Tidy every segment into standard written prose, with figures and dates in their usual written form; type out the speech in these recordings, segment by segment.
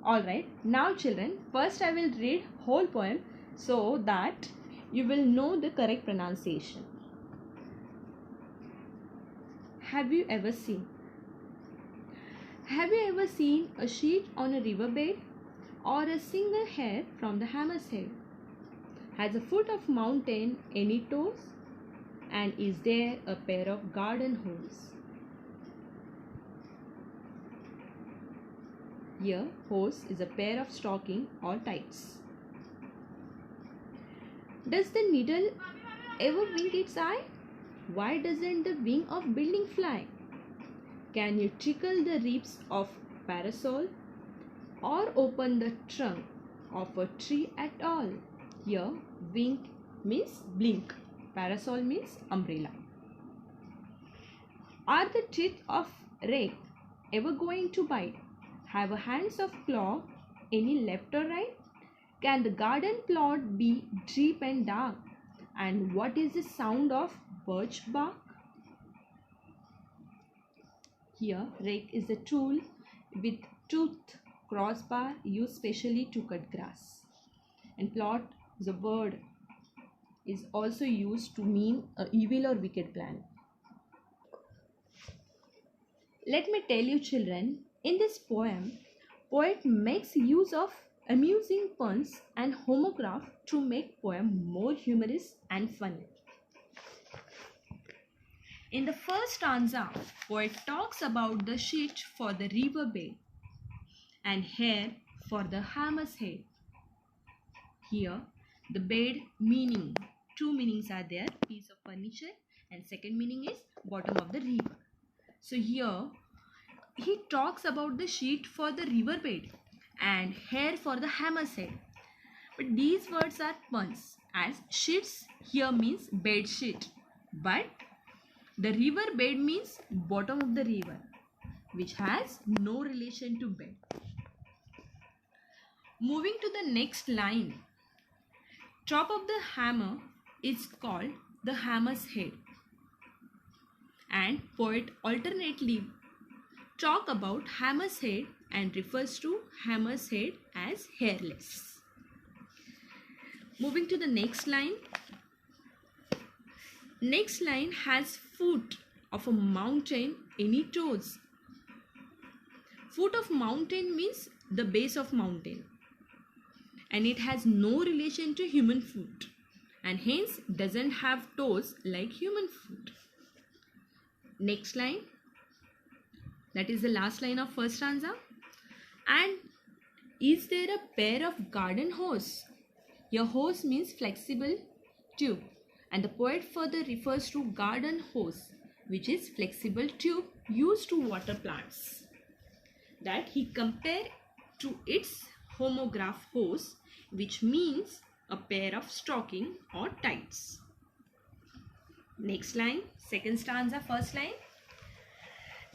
Alright, now children, first I will read whole poem so that you will know the correct pronunciation. Have you ever seen? Have you ever seen a sheet on a riverbed or a single hair from the hammer's head? Has a foot of mountain any toes? And is there a pair of garden hose? Here, hose is a pair of stocking or tights. Does the needle ever wink its eye? Why doesn't the wing of building fly? Can you tickle the ribs of parasol or open the trunk of a tree at all? Here, wink means blink. Parasol means umbrella. Are the teeth of rake ever going to bite? Have a hands of claw any left or right? Can the garden plot be deep and dark? And what is the sound of birch bark? Here, rake is a tool with tooth crossbar used specially to cut grass. And plot, the word, is also used to mean a evil or wicked plan. Let me tell you children, in this poem, poet makes use of amusing puns and homograph to make poem more humorous and funny. In the first stanza, poet talks about the sheet for the river bed and hair for the hammer's head. Here, the bed meaning, two meanings are there, piece of furniture, and second meaning is bottom of the river. So here, he talks about the sheet for the river bed and hair for the hammer's head. But these words are puns, as sheets here means bed sheet, but the river bed means bottom of the river, which has no relation to bed. Moving to the next line, top of the hammer is called the hammer's head, and poet alternately talk about hammer's head and refers to hammer's head as hairless. Moving to the next line. Next line has foot of a mountain, any toes. Foot of mountain means the base of mountain, and it has no relation to human foot, and hence doesn't have toes like human foot. Next line, that is the last line of first stanza. And is there a pair of garden hose? Your hose means flexible tube, and the poet further refers to garden hose, which is flexible tube used to water plants, that he compared to its homograph hose, which means a pair of stocking or tights. Next line, second stanza, first line.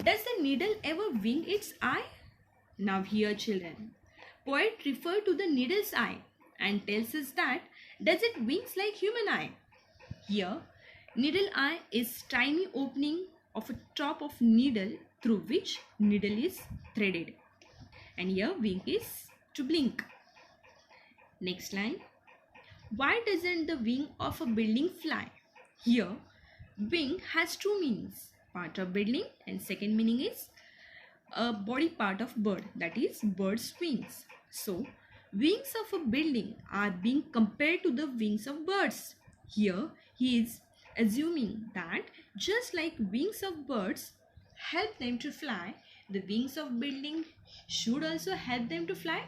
Does the needle ever wink its eye? Now here children, poet refer to the needle's eye and tells us that does it winks like human eye? Here, needle eye is tiny opening of a top of needle through which needle is threaded, and here wink is to blink. Next line, why doesn't the wing of a building fly? Here, wing has two meanings, part of building, and second meaning is a body part of bird, that is bird's wings. So, wings of a building are being compared to the wings of birds. Here, he is assuming that just like wings of birds help them to fly, the wings of building should also help them to fly.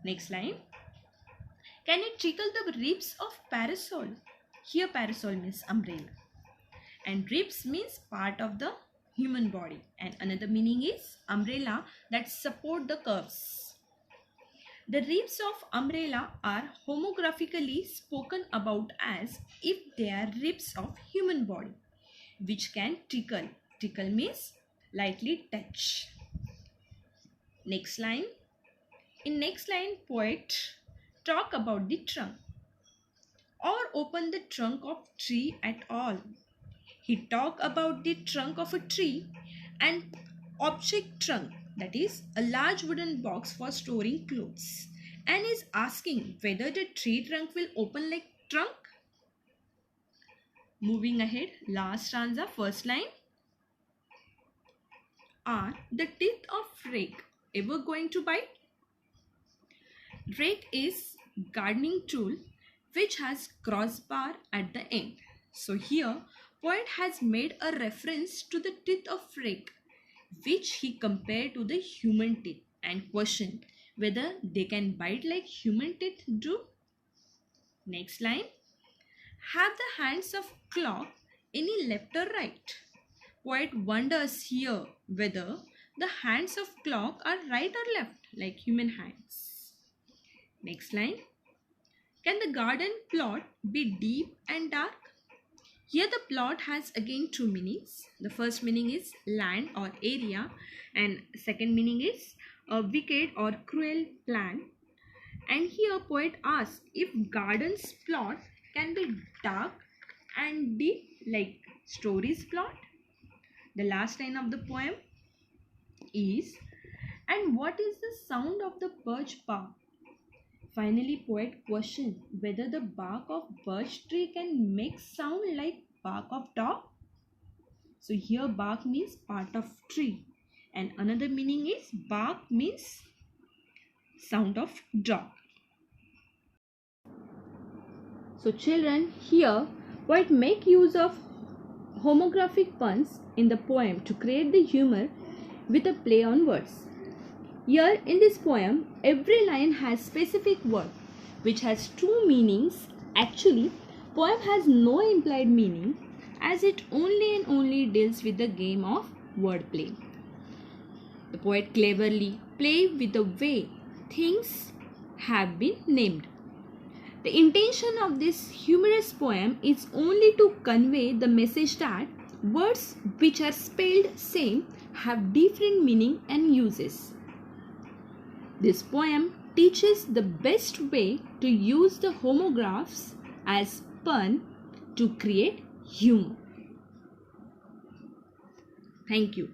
Next line. Can you tickle the ribs of parasol? Here parasol means umbrella, and ribs means part of the human body, and another meaning is umbrella that support the curves. The ribs of umbrella are homographically spoken about as if they are ribs of human body, which can tickle. Tickle means lightly touch. Next line. In next line, poet talk about the trunk or open the trunk of tree at all. He talk about the trunk of a tree and object trunk that is a large wooden box for storing clothes, and is asking whether the tree trunk will open like trunk. Moving ahead, last stanza, first line. Are the teeth of rake ever going to bite? Rake is gardening tool which has crossbar at the end. So here poet has made a reference to the teeth of rake which he compared to the human teeth and questioned whether they can bite like human teeth do. Next line. Have the hands of clock any left or right? Poet wonders here whether the hands of clock are right or left like human hands. Next line. Can the garden plot be deep and dark? Here the plot has again two meanings. The first meaning is land or area, and second meaning is a wicked or cruel plan. And here poet asks if garden's plot can be dark and deep like story's plot. The last line of the poem is, and what is the sound of the birch bark? Finally, poet questions whether the bark of birch tree can make sound like bark of dog. So here bark means part of tree, and another meaning is bark means sound of dog. So children, here poet make use of homographic puns in the poem to create the humor with a play on words. Here in this poem, every line has specific word which has two meanings. Actually, poem has no implied meaning as it only and only deals with the game of wordplay. The poet cleverly play with the way things have been named. The intention of this humorous poem is only to convey the message that words which are spelled same have different meaning and uses. This poem teaches the best way to use the homographs as pun to create humor. Thank you.